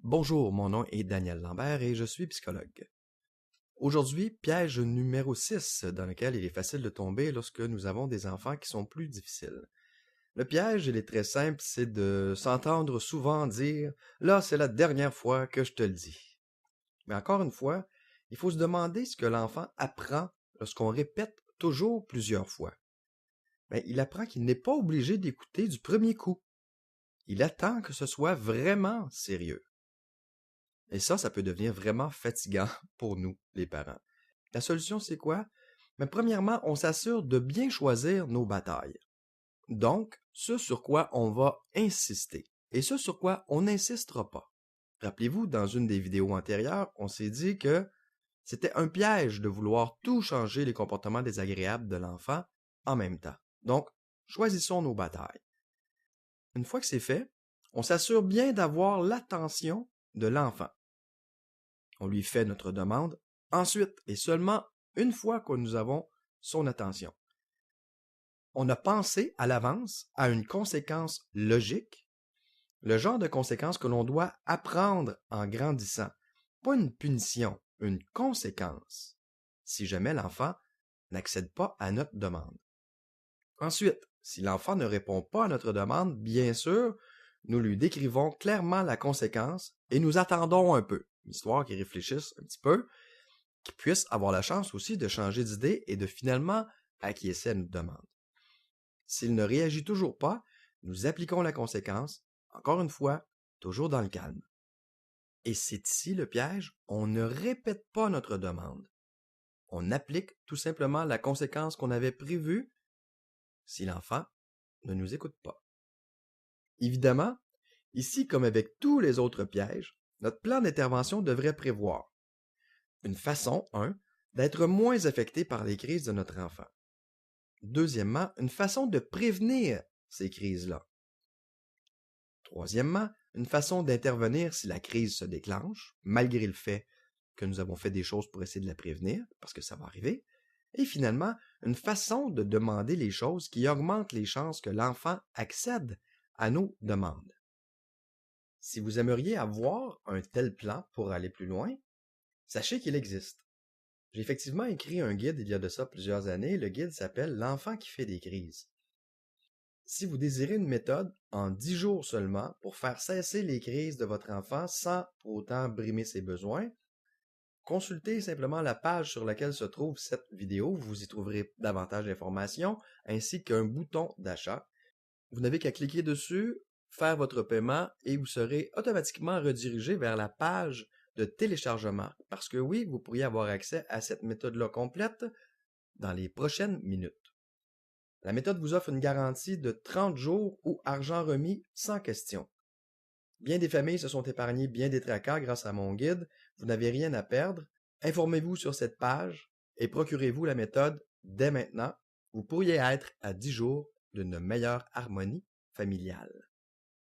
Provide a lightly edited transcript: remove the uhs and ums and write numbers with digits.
Bonjour, mon nom est Daniel Lambert et je suis psychologue. Aujourd'hui, piège numéro 6 dans lequel il est facile de tomber lorsque nous avons des enfants qui sont plus difficiles. Le piège, il est très simple, c'est de s'entendre souvent dire « Là, c'est la dernière fois que je te le dis ». Mais encore une fois, il faut se demander ce que l'enfant apprend lorsqu'on répète toujours plusieurs fois. Il apprend qu'il n'est pas obligé d'écouter du premier coup. Il attend que ce soit vraiment sérieux. Et ça peut devenir vraiment fatigant pour nous, les parents. La solution, c'est quoi? Premièrement, on s'assure de bien choisir nos batailles. Donc, ce sur quoi on va insister et ce sur quoi on n'insistera pas. Rappelez-vous, dans une des vidéos antérieures, on s'est dit que c'était un piège de vouloir tout changer les comportements désagréables de l'enfant en même temps. Donc, choisissons nos batailles. Une fois que c'est fait, on s'assure bien d'avoir l'attention de l'enfant. On lui fait notre demande, ensuite et seulement une fois que nous avons son attention. On a pensé à l'avance à une conséquence logique, le genre de conséquence que l'on doit apprendre en grandissant, pas une punition, une conséquence, si jamais l'enfant n'accède pas à notre demande. Ensuite, si l'enfant ne répond pas à notre demande, bien sûr, nous lui décrivons clairement la conséquence et nous attendons un peu, histoire qu'il réfléchisse un petit peu, qu'il puisse avoir la chance aussi de changer d'idée et de finalement acquiescer à notre demande. S'il ne réagit toujours pas, nous appliquons la conséquence, encore une fois, toujours dans le calme. Et c'est ici le piège, on ne répète pas notre demande. On applique tout simplement la conséquence qu'on avait prévue si l'enfant ne nous écoute pas. Évidemment, ici comme avec tous les autres pièges, notre plan d'intervention devrait prévoir une façon, d'être moins affecté par les crises de notre enfant. Deuxièmement, une façon de prévenir ces crises-là. Troisièmement, une façon d'intervenir si la crise se déclenche, malgré le fait que nous avons fait des choses pour essayer de la prévenir, parce que ça va arriver. Et finalement, une façon de demander les choses qui augmente les chances que l'enfant accède à nos demandes. Si vous aimeriez avoir un tel plan pour aller plus loin, sachez qu'il existe. J'ai effectivement écrit un guide il y a de ça plusieurs années. Le guide s'appelle « L'enfant qui fait des crises ». Si vous désirez une méthode en 10 jours seulement pour faire cesser les crises de votre enfant sans pour autant brimer ses besoins, consultez simplement la page sur laquelle se trouve cette vidéo. Vous y trouverez davantage d'informations ainsi qu'un bouton d'achat. Vous n'avez qu'à cliquer dessus, faire votre paiement et vous serez automatiquement redirigé vers la page de téléchargement. Parce que oui, vous pourriez avoir accès à cette méthode-là complète dans les prochaines minutes. La méthode vous offre une garantie de 30 jours ou argent remis sans question. Bien des familles se sont épargnées bien des tracas grâce à mon guide. Vous n'avez rien à perdre. Informez-vous sur cette page et procurez-vous la méthode dès maintenant. Vous pourriez être à 10 jours d'une meilleure harmonie familiale.